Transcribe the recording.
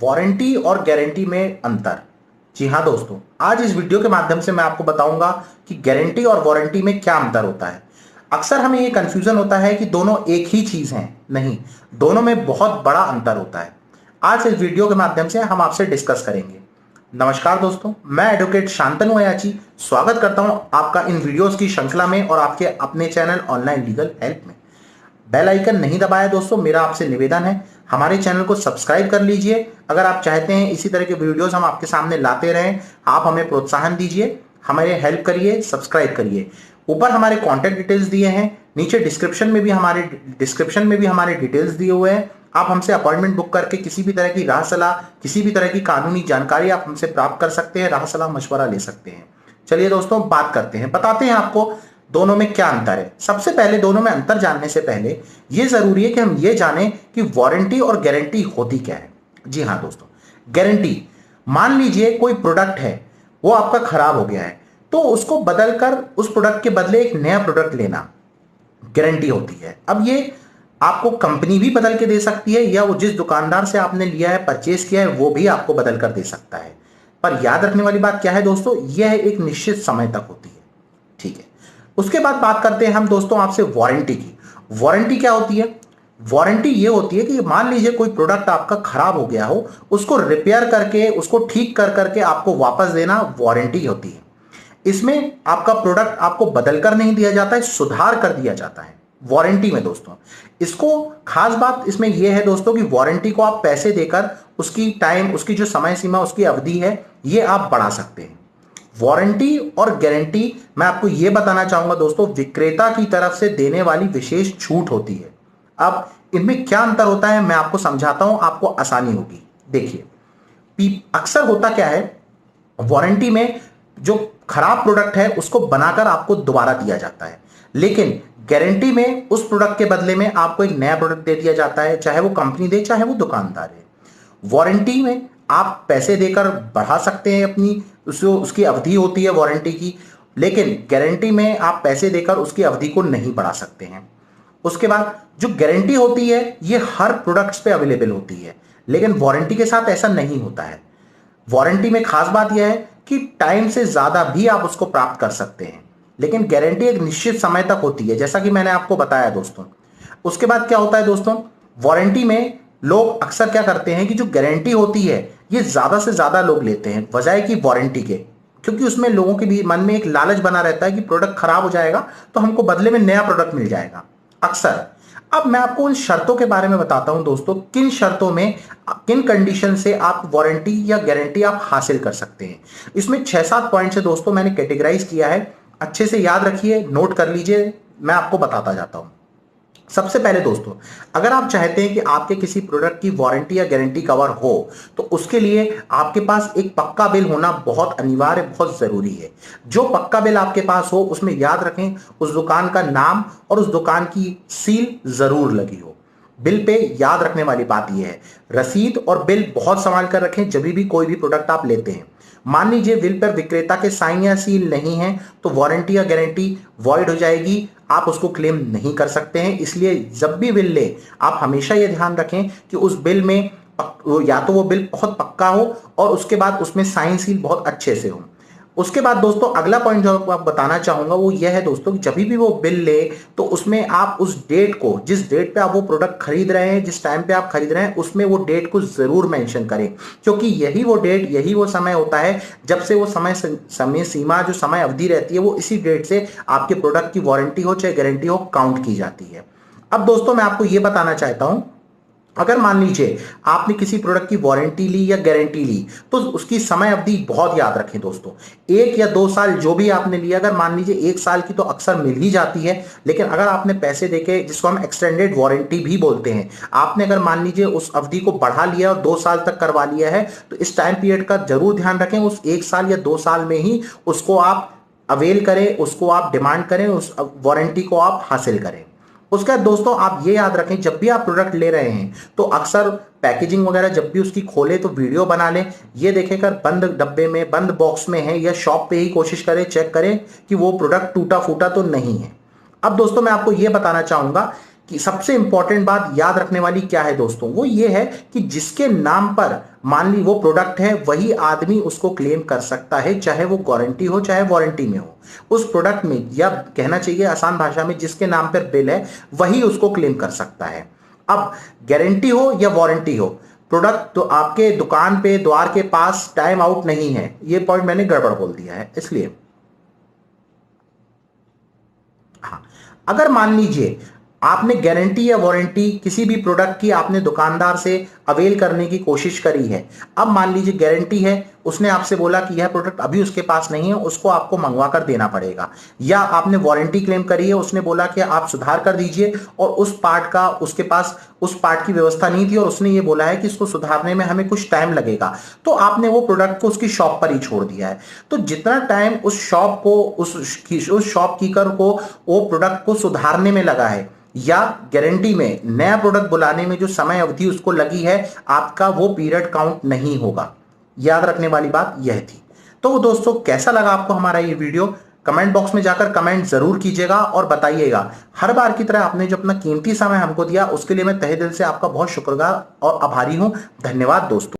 Warranty और guarantee में अंतर। जी हाँ दोस्तों, आज इस वीडियो के माध्यम से मैं आपको बताऊंगा कि गारंटी और वारंटी में क्या अंतर होता है। अक्सर हमें ये कंफ्यूजन होता है कि दोनों एक ही चीज हैं। नहीं, दोनों में बहुत बड़ा अंतर होता है। आज इस वीडियो के माध्यम से हम आपसे डिस्कस करेंगे। नमस्कार दोस्तों, मैं एडवोकेट शांतनु अयाची स्वागत करता हूं आपका इन वीडियोस की श्रृंखला में और आपके अपने चैनल ऑनलाइन लीगल हेल्प में। बेल आइकन नहीं दबाया दोस्तों, मेरा आपसे निवेदन है हमारे चैनल को सब्सक्राइब कर लीजिए। अगर आप चाहते हैं इसी तरह के वीडियोस हम आपके सामने लाते रहें, आप हमें प्रोत्साहन दीजिए, हमें हेल्प करिए, सब्सक्राइब करिए। ऊपर हमारे कॉन्टैक्ट डिटेल्स दिए हैं, नीचे डिस्क्रिप्शन में भी हमारे डिटेल्स दिए हुए हैं। आप हमसे अपॉइंटमेंट बुक करके किसी भी तरह की राह सलाह, किसी भी तरह की कानूनी जानकारी आप हमसे प्राप्त कर सकते हैं, राह सलाह मशवरा ले सकते हैं। चलिए दोस्तों, बात करते हैं, बताते हैं आपको दोनों में क्या अंतर है। सबसे पहले दोनों में अंतर जानने से पहले यह जरूरी है कि हम ये जानें कि वारंटी और गारंटी होती क्या है। जी हाँ दोस्तों, गारंटी, मान लीजिए कोई प्रोडक्ट है, वो आपका खराब हो गया है, तो उसको बदलकर उस प्रोडक्ट के बदले एक नया प्रोडक्ट लेना गारंटी होती है। अब ये आपको कंपनी भी बदल के दे सकती है, या वो जिस दुकानदार से आपने लिया है, परचेज किया है, वो भी आपको बदल कर दे सकता है। पर याद रखने वाली बात क्या है दोस्तों, यह एक निश्चित समय तक होती है। ठीक है, उसके बाद बात करते हैं हम दोस्तों आपसे वारंटी की। वारंटी क्या होती है? वारंटी ये होती है कि मान लीजिए कोई प्रोडक्ट आपका खराब हो गया हो, उसको रिपेयर करके, उसको ठीक कर करके आपको वापस देना वारंटी होती है। इसमें आपका प्रोडक्ट आपको बदल कर नहीं दिया जाता है, सुधार कर दिया जाता है वारंटी में दोस्तों। इसको खास बात इसमें यह है दोस्तों कि वारंटी को आप पैसे देकर उसकी टाइम, उसकी जो समय सीमा, उसकी अवधि है, ये आप बढ़ा सकते हैं। वारंटी और गारंटी मैं आपको यह बताना चाहूंगा दोस्तों, विक्रेता की तरफ से देने वाली विशेष छूट होती है। अब इनमें क्या अंतर होता है मैं आपको समझाता हूं, आपको आसानी होगी। देखिए, अक्सर होता क्या है, वारंटी में जो खराब प्रोडक्ट है उसको बनाकर आपको दोबारा दिया जाता है, लेकिन गारंटी में उस प्रोडक्ट के बदले में आपको एक नया प्रोडक्ट दे दिया जाता है, चाहे वो कंपनी दे, चाहे वो दुकानदार है। वारंटी में आप पैसे देकर बढ़ा सकते हैं अपनी, उसकी अवधि होती है वारंटी की, लेकिन गारंटी में आप पैसे देकर उसकी अवधि को नहीं बढ़ा सकते हैं। उसके बाद जो गारंटी होती है ये हर प्रोडक्ट्स पे अवेलेबल होती है, लेकिन वारंटी के साथ ऐसा नहीं होता है। वारंटी में खास बात यह है कि टाइम से ज्यादा भी आप उसको प्राप्त कर सकते हैं, लेकिन गारंटी एक निश्चित समय तक होती है, जैसा कि मैंने आपको बताया दोस्तों। उसके बाद क्या होता है दोस्तों, वारंटी में लोग अक्सर क्या करते हैं कि जो गारंटी होती है ये ज्यादा से ज्यादा लोग लेते हैं बजाय कि वारंटी के, क्योंकि उसमें लोगों के भी मन में एक लालच बना रहता है कि प्रोडक्ट खराब हो जाएगा तो हमको बदले में नया प्रोडक्ट मिल जाएगा अक्सर। अब मैं आपको उन शर्तों के बारे में बताता हूं दोस्तों, किन शर्तों में, किन कंडीशन से आप वारंटी या गारंटी आप हासिल कर सकते हैं। इसमें 6-7 पॉइंट से दोस्तों मैंने कैटेगराइज किया है, अच्छे से याद रखिए, नोट कर लीजिए, मैं आपको बताता जाता हूं। सबसे पहले दोस्तों, अगर आप चाहते हैं कि आपके किसी प्रोडक्ट की वारंटी या गारंटी कवर हो, तो उसके लिए आपके पास एक पक्का बिल होना बहुत अनिवार्य, बहुत जरूरी है। जो पक्का बिल आपके पास हो उसमें याद रखें उस दुकान का नाम और उस दुकान की सील जरूर लगी हो। बिल पे याद रखने वाली बात यह है, रसीद और बिल बहुत संभाल कर रखें जब भी कोई भी प्रोडक्ट आप लेते हैं। मान लीजिए बिल पर विक्रेता के साइन या सील नहीं है तो वारंटी या गारंटी वॉइड हो जाएगी, आप उसको क्लेम नहीं कर सकते हैं। इसलिए जब भी बिल ले, आप हमेशा यह ध्यान रखें कि उस बिल में या तो वो बिल बहुत पक्का हो और उसके बाद उसमें साइन सील बहुत अच्छे से हो। उसके बाद दोस्तों अगला पॉइंट जो आपको बताना चाहूंगा वो यह है दोस्तों कि जब भी वो बिल ले तो उसमें आप उस डेट को, जिस डेट पे आप वो प्रोडक्ट खरीद रहे हैं, जिस टाइम पे आप खरीद रहे हैं, उसमें वो डेट को जरूर मेंशन करें, क्योंकि यही वो डेट, यही वो समय होता है जब से वो समय सीमा, जो समय अवधि रहती है, वो इसी डेट से आपके प्रोडक्ट की वारंटी हो चाहे गारंटी हो काउंट की जाती है। अब दोस्तों मैं आपको यह बताना चाहता हूं, अगर मान लीजिए आपने किसी प्रोडक्ट की वारंटी ली या गारंटी ली तो उसकी समय अवधि बहुत याद रखें दोस्तों, 1 या 2 साल जो भी आपने लिया। अगर मान लीजिए 1 साल की तो अक्सर मिल ही जाती है, लेकिन अगर आपने पैसे देके, जिसको हम एक्सटेंडेड वारंटी भी बोलते हैं, आपने अगर मान लीजिए उस अवधि को बढ़ा लिया और 2 साल तक करवा लिया है, तो इस टाइम पीरियड का जरूर ध्यान रखें, उस 1 साल या 2 साल में ही उसको आप अवेल करें, उसको आप डिमांड करें, उस वारंटी को आप हासिल करें। उसके बाद दोस्तों आप ये याद रखें, जब भी आप प्रोडक्ट ले रहे हैं तो अक्सर पैकेजिंग वगैरह जब भी उसकी खोले तो वीडियो बना लें, ये देखें कर बंद डब्बे में, बंद बॉक्स में है, या शॉप पे ही कोशिश करें, चेक करें कि वो प्रोडक्ट टूटा फूटा तो नहीं है। अब दोस्तों मैं आपको ये बताना चाहूंगा कि सबसे इंपॉर्टेंट बात याद रखने वाली क्या है दोस्तों, वो ये है कि जिसके नाम पर मान ली वो प्रोडक्ट है वही आदमी उसको क्लेम कर सकता है, चाहे वो गारंटी हो चाहे वारंटी में हो। उस प्रोडक्ट में, या कहना चाहिए आसान भाषा में, जिसके नाम पर बिल है वही उसको क्लेम कर सकता है। अब गारंटी हो या वारंटी हो, प्रोडक्ट तो आपके दुकान पे द्वार के पास टाइम आउट नहीं है, ये पॉइंट मैंने गड़बड़ बोल दिया है इसलिए। हाँ, अगर मान लीजिए आपने गारंटी या वारंटी किसी भी प्रोडक्ट की आपने दुकानदार से अवेल करने की कोशिश करी है। अब मान लीजिए गारंटी है, उसने आपसे बोला कि यह प्रोडक्ट अभी उसके पास नहीं है, उसको आपको मंगवा कर देना पड़ेगा। या आपने वारंटी क्लेम करी है, उसने बोला कि आप सुधार कर दीजिए और उस पार्ट का उसके पास उस पार्ट की व्यवस्था नहीं थी और उसने ये बोला है कि इसको सुधारने में हमें कुछ टाइम लगेगा, तो आपने वो प्रोडक्ट को उसकी शॉप पर ही छोड़ दिया है। तो जितना टाइम उस शॉप को उस शॉपकीपर को वो प्रोडक्ट को सुधारने में लगा है या गारंटी में नया प्रोडक्ट बुलाने में जो समय अवधि उसको लगी है, आपका वो पीरियड काउंट नहीं होगा। याद रखने वाली बात यह थी। तो दोस्तों, कैसा लगा आपको हमारा ये वीडियो? कमेंट बॉक्स में जाकर कमेंट जरूर कीजिएगा और बताइएगा। हर बार की तरह आपने जो अपना कीमती समय हमको दिया उसके लिए मैं तहे दिल से आपका बहुत शुक्रगुजार और आभारी हूं। धन्यवाद दोस्तों।